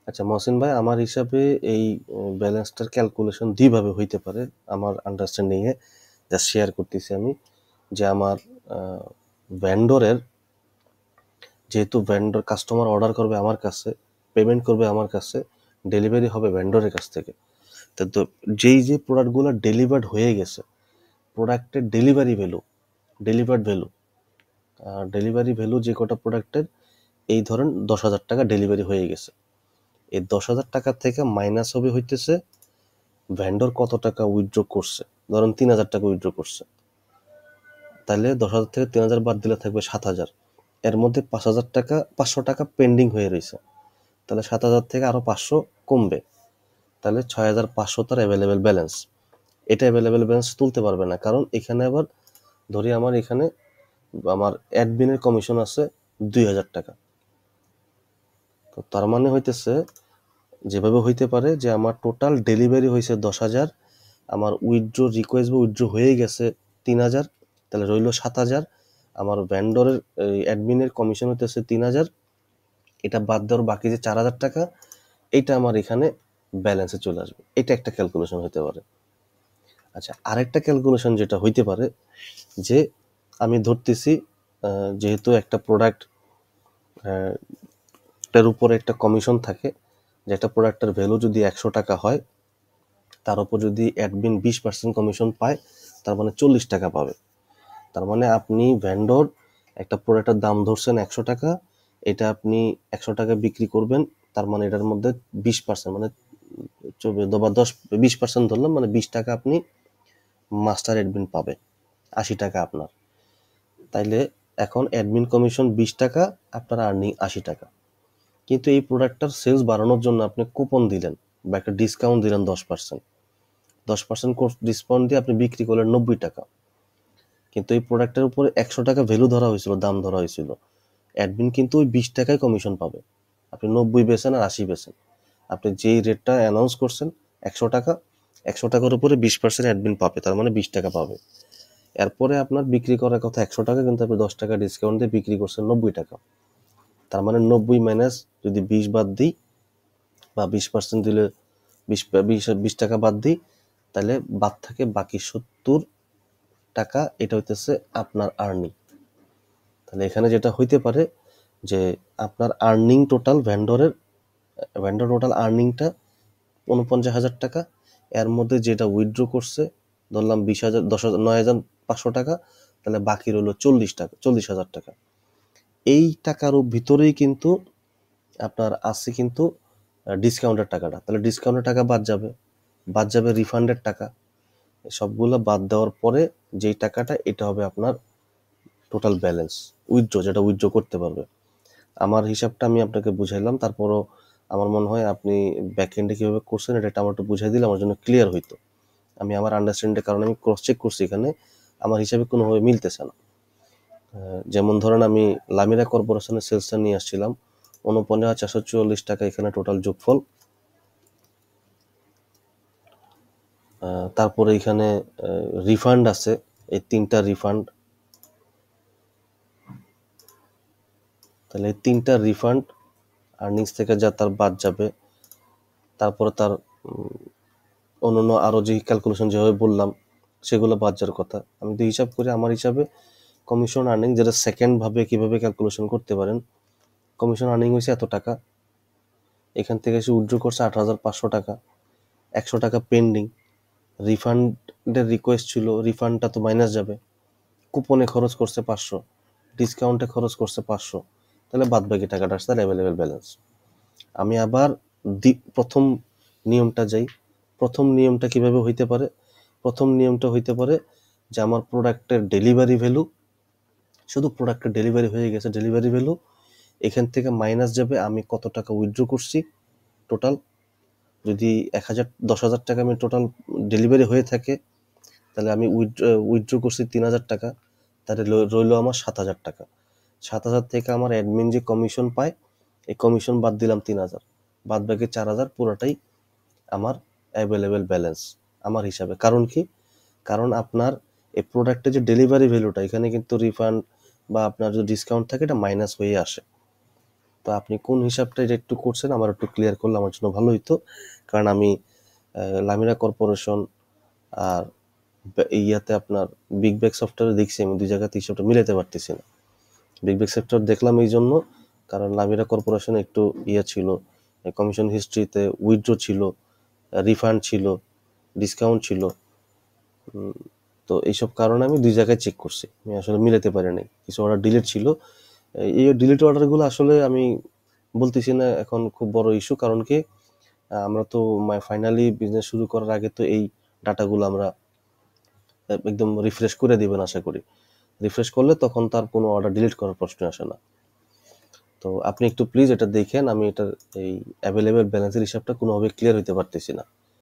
আচ্ছা মহসিন ভাই, আমার হিসাবে এই ব্যালেন্সটার ক্যালকুলেশন দুইভাবে হইতে পারে। আমার আন্ডারস্ট্যান্ডিং এ যা শেয়ার করতেছি আমি, যে আমার ভেন্ডরের, যেহেতু ভেন্ডর কাস্টমার অর্ডার করবে আমার কাছে, পেমেন্ট করবে আমার কাছে, ডেলিভারি হবে ভেন্ডরের কাছ থেকে। তো যেই যে প্রোডাক্টগুলো ডেলিভার্ড হয়ে গেছে, প্রোডাক্টের ডেলিভারি ভ্যালু যে কটা প্রোডাক্টের, এই ধরেন 10,000 টাকা ডেলিভারি হয়ে গেছে, এই 10,000 টাকা থেকে মাইনাস হবে হইতেছে ভেন্ডর কত টাকা উইথড্র করছে। ধরেন 3,000 টাকা উইথড্র করছে, তাহলে 10,000 থেকে 3,000 বাদ দিলে থাকবে 7,000। এর মধ্যে 500 টাকা পেন্ডিং হয়ে রয়েছে, তাহলে 7,000 থেকে আরো 500 কমবে, তাহলে 6,500 তার অ্যাভেলেবেল ব্যালেন্স। এটা অ্যাভেলেবেল ব্যালেন্স তুলতে পারবে না, কারণ এখানে আবার ধরি আমার অ্যাডমিনের কমিশন আছে 2,000 টাকা। তো তার মানে হইতেছে, যেভাবে হইতে পারে যে আমার টোটাল ডেলিভারি হয়েছে 10,000, আমার উইথড্র রিকোয়েস্ট বা উইথড্র হয়ে গেছে 3,000, তাহলে রইল 7,000। আমার ভেন্ডরের অ্যাডমিনের কমিশন হইতেছে 3,000, এটা বাদ দেওয়ার বাকি যে 4,000 টাকা, এটা আমার এখানে ব্যালেন্সে চলে আসবে। এটা একটা ক্যালকুলেশন হতে পারে। আচ্ছা, আরেকটা ক্যালকুলেশন যেটা হইতে পারে, যে আমি ধরতেছি যেহেতু একটা প্রোডাক্ট টার উপরে একটা কমিশন থাকে, যে একটা প্রোডাক্টের ভ্যালু যদি 100 টাকা হয়, তার উপর যদি অ্যাডমিন 20% কমিশন পায়, তার মানে 40 টাকা পাবে। তার মানে আপনি ভেন্ডর একটা প্রোডাক্টের দাম ধরছেন 100 টাকা, এটা আপনি 100 টাকা বিক্রি করবেন, তার মানে এটার মধ্যে 20% মানে 20% ধরলাম, মানে 20 টাকা আপনি মাস্টার অ্যাডমিন পাবে, 80 টাকা আপনার। তাইলে এখন অ্যাডমিন কমিশন 20 টাকা, আপনার আর্নিং 80 টাকা। কিন্তু এই প্রোডাক্টটার সেলস বাড়ানোর জন্য আপনি কুপন দিলেন বা একটা ডিসকাউন্ট দিলেন 10%, 10% ডিসকাউন্ট দিয়ে আপনি বিক্রি করলেন 90 টাকা। কিন্তু এই প্রোডাক্টের উপরে 100 টাকা ভ্যালু ধরা হয়েছিল, দাম ধরা হয়েছিল, অ্যাডমিন কিন্তু ওই 20 টাকায় কমিশন পাবে। আপনি 90 বেচেন আর 80 বেচেন, আপনি যেই রেটটা অ্যানাউন্স করছেন 100 টাকা, 100 টাকার উপরে 20% অ্যাডমিন পাবে, তার মানে 20 টাকা পাবে। এরপরে আপনার বিক্রি করার কথা 100 টাকা, কিন্তু আপনি 10 টাকা ডিসকাউন্ট দিয়ে বিক্রি করছেন 90 টাকা। তার মানে 90 মাইনাস যদি 20 বাদ দিই, বা 20% দিলে 20 টাকা বাদ দিই, তাহলে বাদ থাকে বাকি 70 টাকা। এটা হইতেছে আপনার আর্নিং। তাহলে এখানে যেটা হইতে পারে, যে আপনার আর্নিং টোটাল ভেন্ডর টোটাল আর্নিংটা 49,000 টাকা, এর মধ্যে যেটা উইথড্র করছে ধরলাম 20,000, 10,000, 9,500 টাকা, তাহলে বাকি রইল 40,000 টাকা। এই টাকার ভিতরেই কিন্তু আপনার আছে কিন্তু ডিসকাউন্টের টাকাটা, তাহলে ডিসকাউন্টের টাকা বাদ যাবে রিফান্ডের টাকা। সবগুলো বাদ দেওয়ার পরে যেই টাকাটা, এটা হবে আপনার টোটাল ব্যালেন্স, যেটা উইথড্র করতে পারবে। আমার হিসাবটা আমি আপনাকে বুঝাইলাম, তারপরও আমার মনে হয় আপনি ব্যাক এন্ডে কিভাবে করছেন এটা আমার একটু বুঝাই দিলে আমার জন্য ক্লিয়ার হইতো। আমি আমার আন্ডারস্ট্যান্ডের কারণে আমি ক্রস চেক করছি, এখানে আমার হিসাবে কোনোভাবে মিলতেছে না। যেমন ধরেন আমি লামিরা কর্পোরেশনের সেলসটা নিয়ে আসছিলাম, 49,444 টাকা এখানে টোটাল যোগফল। তারপরে এখানে রিফান্ড আছে, এই 3টা রিফান্ড, তাহলে এই 3টা রিফান্ড আর্নিংস থেকে যা তার বাদ যাবে, তারপরে তার অন্যান্য আরও যে ক্যালকুলেশন যেভাবে বললাম সেগুলো বাদ যাওয়ার কথা। আমি তো হিসাব করি, আমার হিসাবে কমিশন আর্নিং, যেটা সেকেন্ড ভাবে কিভাবে ক্যালকুলেশন করতে পারেন, কমিশন আর্নিং হয়েছে এত টাকা, এখান থেকে এসে উইথড্র করছে 8,500 টাকা, 100 টাকা পেন্ডিং, রিফান্ডের রিকোয়েস্ট ছিল, রিফান্ডটা তো মাইনাস যাবে, কুপনে খরচ করছে 500, ডিসকাউন্টে খরচ করছে 500, তাহলে বাদ বাকি টাকাটা আসছে তার অ্যাভেলেবেল ব্যালেন্স। আমি আবার প্রথম নিয়মটা যাই। প্রথম নিয়মটা কিভাবে হইতে পারে? প্রথম নিয়মটা হইতে পারে যে আমার প্রোডাক্টের ডেলিভারি ভ্যালু, শুধু প্রোডাক্টের ডেলিভারি হয়ে গেছে, ডেলিভারি ভ্যালু এখান থেকে মাইনাস যাবে আমি কত টাকা উইথড্র করছি টোটাল। যদি 10,000 টাকা আমি টোটাল ডেলিভারি হয়ে থাকে, তাহলে আমি উইথড্র করছি 3,000 টাকা, তাহলে রইল আমার 7,000 টাকা। 7,000 থেকে আমার অ্যাডমিন যে কমিশন পায়, এই কমিশন বাদ দিলাম 3,000, বাদ বাকি 4,000 পুরোটাই আমার অ্যাভেলেবেল ব্যালেন্স আমার হিসাবে। কারণ কি? কারণ আপনার এই প্রোডাক্টের যে ডেলিভারি ভ্যালুটা, এখানে কিন্তু রিফান্ড বা আপনার যদি ডিসকাউন্ট থাকে এটা মাইনাস হয়ে আসে। তো আপনি কোন হিসাবটা এটা একটু করছেন আমার একটু ক্লিয়ার করলে আমার জন্য ভালো হইতো, কারণ আমি লামিরা কর্পোরেশন আর ইয়াতে আপনার বিগ ব্যাগ সফটওয়্যারে দেখছি আমি দুই জায়গাতে হিসাবটা মিলাতে পারতেছি না। বিগ ব্যাগ সফটওয়্যার দেখলাম এই জন্য কারণ লামিরা কর্পোরেশনে একটু ছিল, কমিশন হিস্ট্রিতে উইথড্র ছিল, রিফান্ড ছিল, ডিসকাউন্ট ছিল। তো এইসব কারণে আমি দুই জায়গায় চেক করছি, আমি আসলে মিলাতে পারি নাই। কিছু অর্ডার ডিলিট ছিল, এই ডিলিট অর্ডারগুলো আসলে আমি বলতেছি না এখন খুব বড় ইস্যু, কারণ কি আমরা তো ফাইনালি বিজনেস শুরু করার আগে তো এই ডাটাগুলো আমরা একদম রিফ্রেশ করে দিবেন আশা করি। রিফ্রেশ করলে তখন তার কোনো অর্ডার ডিলিট করার প্রশ্ন আসে না। তো আপনি একটু প্লিজ এটা দেখেন, আমি এটার এই অ্যাভেলেবেল ব্যালেন্সের হিসাবটা কোনোভাবে ক্লিয়ার হইতে পারতেছি না।